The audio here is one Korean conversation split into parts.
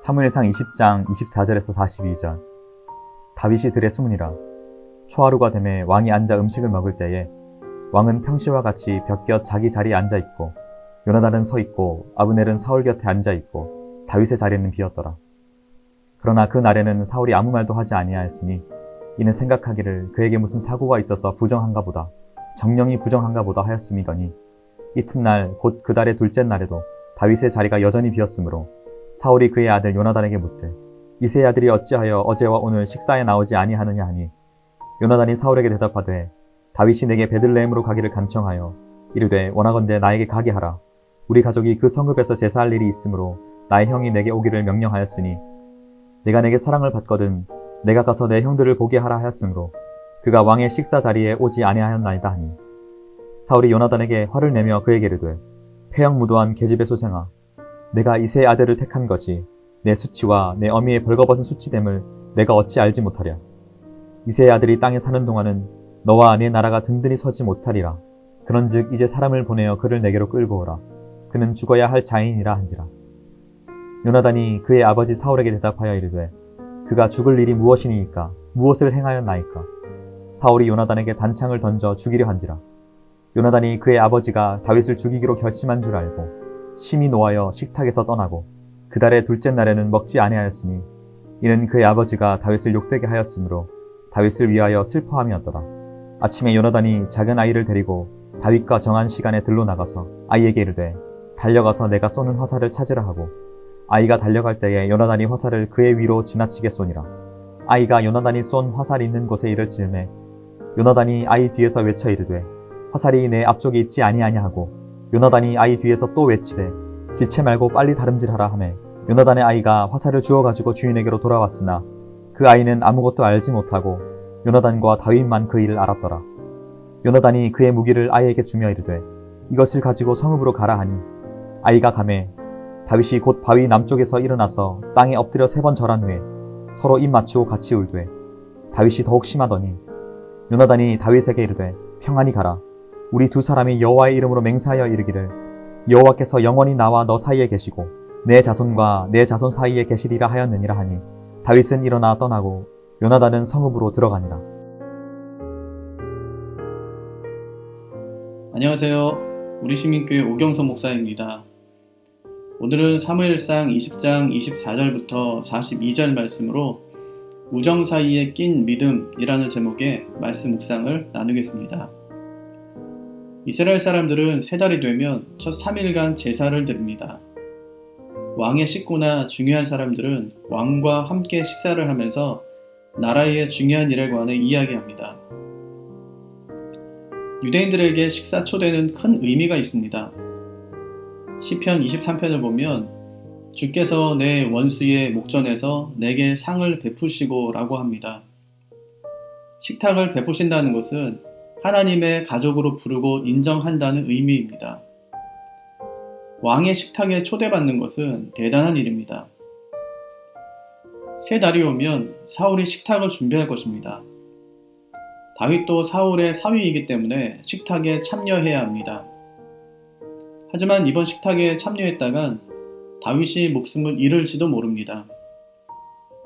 사무엘상 20장 24절에서 42절. 다윗이 들에 숨으니라. 초하루가 되매 왕이 앉아 음식을 먹을 때에 왕은 평시와 같이 벽곁 자기 자리에 앉아 있고 요나단은 서 있고 아브넬은 사울 곁에 앉아 있고 다윗의 자리는 비었더라. 그러나 그 날에는 사울이 아무 말도 하지 아니하였으니 이는 생각하기를 그에게 무슨 사고가 있어서 부정한가 보다, 정령이 부정한가 보다 하였음이더니 이튿날 곧 그 달의 둘째 날에도 다윗의 자리가 여전히 비었으므로 사울이 그의 아들 요나단에게 묻되 이새의 아들이 어찌하여 어제와 오늘 식사에 나오지 아니하느냐 하니 요나단이 사울에게 대답하되 다윗이 내게 베들레헴으로 가기를 간청하여 이르되 원하건대 나에게 가게 하라. 우리 가족이 그 성읍에서 제사할 일이 있으므로 나의 형이 내게 오기를 명령하였으니 내가 내게 사랑을 받거든 내가 가서 내 형들을 보게 하라 하였으므로 그가 왕의 식사 자리에 오지 아니하였나이다 하니 사울이 요나단에게 화를 내며 그에게 이르되 패형무도한 계집의 소생아, 내가 이새의 아들을 택한 것이 내 수치와 내 어미의 벌거벗은 수치됨을 내가 어찌 알지 못하랴. 이새의 아들이 땅에 사는 동안은 너와 내 나라가 든든히 서지 못하리라. 그런즉 이제 사람을 보내어 그를 내게로 끌고 오라. 그는 죽어야 할 자인이라 한지라. 요나단이 그의 아버지 사울에게 대답하여 이르되 그가 죽을 일이 무엇이니이까? 무엇을 행하였나이까? 사울이 요나단에게 단창을 던져 죽이려 한지라. 요나단이 그의 아버지가 다윗을 죽이기로 결심한 줄 알고 심히 노하여 식탁에서 떠나고 그 달의 둘째 날에는 먹지 아니하였으니 이는 그의 아버지가 다윗을 욕되게 하였으므로 다윗을 위하여 슬퍼함이었더라. 아침에 요나단이 작은 아이를 데리고 다윗과 정한 시간에 들로 나가서 아이에게 이르되 달려가서 내가 쏘는 화살을 찾으라 하고 아이가 달려갈 때에 요나단이 화살을 그의 위로 지나치게 쏘니라. 아이가 요나단이 쏜 화살이 있는 곳에 이를 즈음에 요나단이 아이 뒤에서 외쳐 이르되 화살이 내 앞쪽에 있지 아니하냐 하고 요나단이 아이 뒤에서 또 외치되 지체 말고 빨리 다름질하라 하매 요나단의 아이가 화살을 주워가지고 주인에게로 돌아왔으나 그 아이는 아무것도 알지 못하고 요나단과 다윗만 그 일을 알았더라. 요나단이 그의 무기를 아이에게 주며 이르되 이것을 가지고 성읍으로 가라 하니 아이가 가매 다윗이 곧 바위 남쪽에서 일어나서 땅에 엎드려 3번 절한 후에 서로 입 맞추고 같이 울되 다윗이 더욱 심하더니 요나단이 다윗에게 이르되 평안히 가라. 우리 두 사람이 여호와의 이름으로 맹세하여 이르기를 여호와께서 영원히 나와 너 사이에 계시고 내 자손과 내 자손 사이에 계시리라 하였느니라 하니 다윗은 일어나 떠나고 요나단은 성읍으로 들어가니라. 안녕하세요. 우리 시민교회 오경서 목사입니다. 오늘은 사무엘상 20장 24절부터 42절 말씀으로 우정 사이에 낀 믿음이라는 제목의 말씀 묵상을 나누겠습니다. 이스라엘 사람들은 세 달이 되면 첫 3일간 제사를 드립니다. 왕의 식구나 중요한 사람들은 왕과 함께 식사를 하면서 나라의 중요한 일에 관해 이야기합니다. 유대인들에게 식사 초대는 큰 의미가 있습니다. 시편 23편을 보면 주께서 내 원수의 목전에서 내게 상을 베푸시고 라고 합니다. 식탁을 베푸신다는 것은 하나님의 가족으로 부르고 인정한다는 의미입니다. 왕의 식탁에 초대받는 것은 대단한 일입니다. 세 달이 오면 사울이 식탁을 준비할 것입니다. 다윗도 사울의 사위이기 때문에 식탁에 참여해야 합니다. 하지만 이번 식탁에 참여했다간 다윗이 목숨을 잃을지도 모릅니다.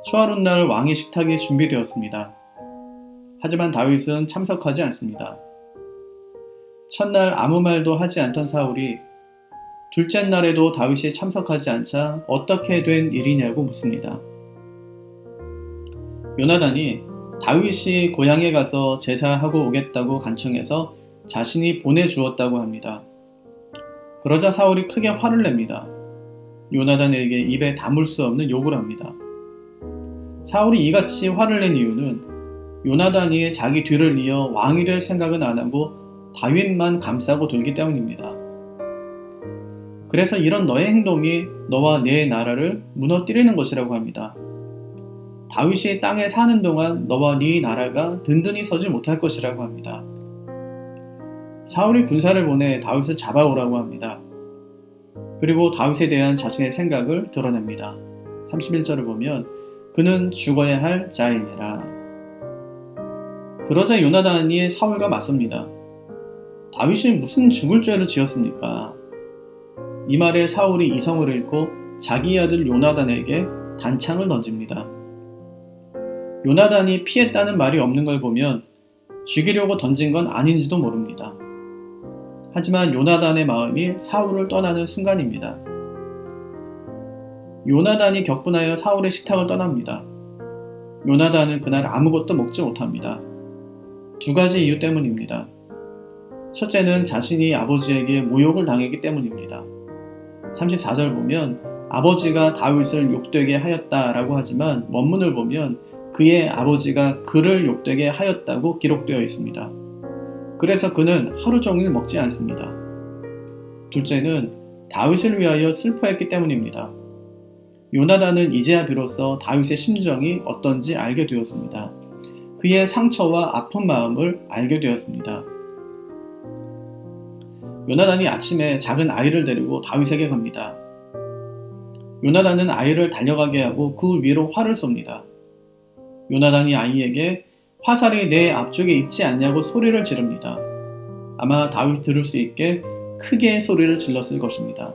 초하룻날 왕의 식탁이 준비되었습니다. 하지만 다윗은 참석하지 않습니다. 첫날 아무 말도 하지 않던 사울이 둘째 날에도 다윗이 참석하지 않자 어떻게 된 일이냐고 묻습니다. 요나단이 다윗이 고향에 가서 제사하고 오겠다고 간청해서 자신이 보내주었다고 합니다. 그러자 사울이 크게 화를 냅니다. 요나단에게 입에 담을 수 없는 욕을 합니다. 사울이 이같이 화를 낸 이유는 요나단이 자기 뒤를 이어 왕이 될 생각은 안 하고 다윗만 감싸고 돌기 때문입니다. 그래서 이런 너의 행동이 너와 내 나라를 무너뜨리는 것이라고 합니다. 다윗이 땅에 사는 동안 너와 네 나라가 든든히 서지 못할 것이라고 합니다. 사울이 군사를 보내 다윗을 잡아오라고 합니다. 그리고 다윗에 대한 자신의 생각을 드러냅니다. 31절을 보면 그는 죽어야 할 자이니라. 그러자 요나단이 사울과 맞섭니다. 다윗이 무슨 죽을 죄를 지었습니까? 이 말에 사울이 이성을 잃고 자기 아들 요나단에게 단창을 던집니다. 요나단이 피했다는 말이 없는 걸 보면 죽이려고 던진 건 아닌지도 모릅니다. 하지만 요나단의 마음이 사울을 떠나는 순간입니다. 요나단이 격분하여 사울의 식탁을 떠납니다. 요나단은 그날 아무것도 먹지 못합니다. 두 가지 이유 때문입니다. 첫째는 자신이 아버지에게 모욕을 당했기 때문입니다. 34절 보면 아버지가 다윗을 욕되게 하였다라고 하지만 원문을 보면 그의 아버지가 그를 욕되게 하였다고 기록되어 있습니다. 그래서 그는 하루 종일 먹지 않습니다. 둘째는 다윗을 위하여 슬퍼했기 때문입니다. 요나단은 이제야 비로소 다윗의 심정이 어떤지 알게 되었습니다. 그의 상처와 아픈 마음을 알게 되었습니다. 요나단이 아침에 작은 아이를 데리고 다윗에게 갑니다. 요나단은 아이를 달려가게 하고 그 위로 활을 쏩니다. 요나단이 아이에게 화살이 내 앞쪽에 있지 않냐고 소리를 지릅니다. 아마 다윗이 들을 수 있게 크게 소리를 질렀을 것입니다.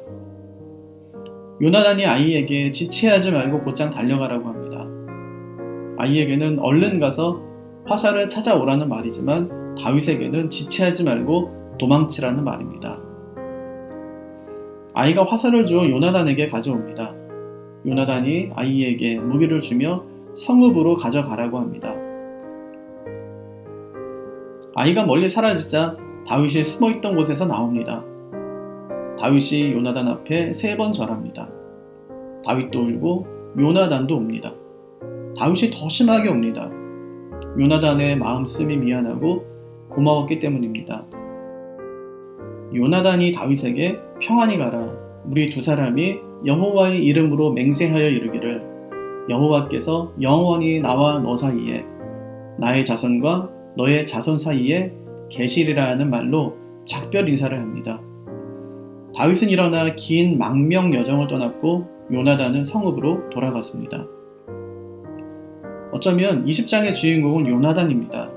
요나단이 아이에게 지체하지 말고 곧장 달려가라고 합니다. 아이에게는 얼른 가서 화살을 찾아오라는 말이지만 다윗에게는 지체하지 말고 도망치라는 말입니다. 아이가 화살을 주어 요나단에게 가져옵니다. 요나단이 아이에게 무기를 주며 성읍으로 가져가라고 합니다. 아이가 멀리 사라지자 다윗이 숨어있던 곳에서 나옵니다. 다윗이 요나단 앞에 3번 절합니다. 다윗도 울고 요나단도 옵니다. 다윗이 더 심하게 옵니다. 요나단의 마음씀이 미안하고 고마웠기 때문입니다. 요나단이 다윗에게 평안히 가라. 우리 두 사람이 여호와의 이름으로 맹세하여 이르기를 여호와께서 영원히 나와 너 사이에 나의 자손과 너의 자손 사이에 계시리라 하는 말로 작별 인사를 합니다. 다윗은 일어나 긴 망명 여정을 떠났고 요나단은 성읍으로 돌아갔습니다. 어쩌면 20장의 주인공은 요나단입니다.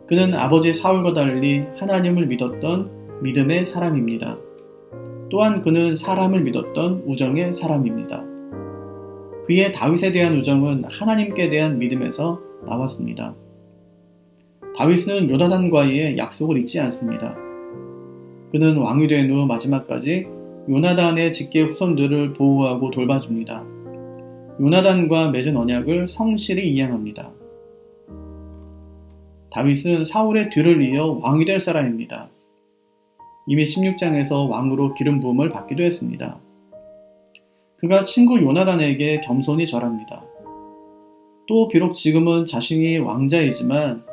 그는 아버지 사울과 달리 하나님을 믿었던 믿음의 사람입니다. 또한 그는 사람을 믿었던 우정의 사람입니다. 그의 다윗에 대한 우정은 하나님께 대한 믿음에서 나왔습니다. 다윗은 요나단과의 약속을 잊지 않습니다. 그는 왕이 된 후 마지막까지 요나단의 직계 후손들을 보호하고 돌봐줍니다. 요나단과 맺은 언약을 성실히 이행합니다. 다윗은 사울의 뒤를 이어 왕이 될 사람입니다. 이미 16장에서 왕으로 기름 부음을 받기도 했습니다. 그가 친구 요나단에게 겸손히 절합니다. 또 비록 지금은 자신이 왕자이지만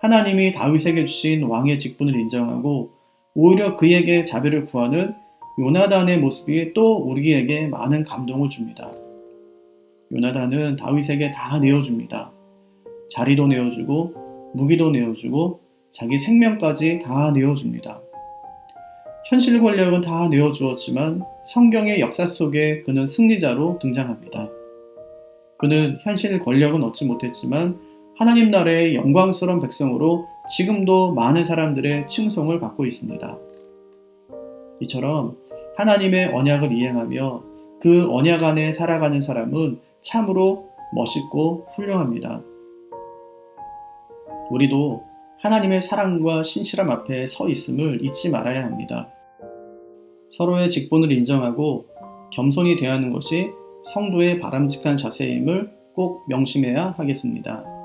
하나님이 다윗에게 주신 왕의 직분을 인정하고 오히려 그에게 자비를 구하는 요나단의 모습이 또 우리에게 많은 감동을 줍니다. 요나단은 다윗에게 다 내어줍니다. 자리도 내어주고 무기도 내어주고 자기 생명까지 다 내어줍니다. 현실 권력은 다 내어주었지만 성경의 역사 속에 그는 승리자로 등장합니다. 그는 현실 권력은 얻지 못했지만 하나님 나라의 영광스러운 백성으로 지금도 많은 사람들의 칭송을 받고 있습니다. 이처럼 하나님의 언약을 이행하며 그 언약 안에 살아가는 사람은 참으로 멋있고 훌륭합니다. 우리도 하나님의 사랑과 신실함 앞에 서 있음을 잊지 말아야 합니다. 서로의 직분을 인정하고 겸손히 대하는 것이 성도의 바람직한 자세임을 꼭 명심해야 하겠습니다.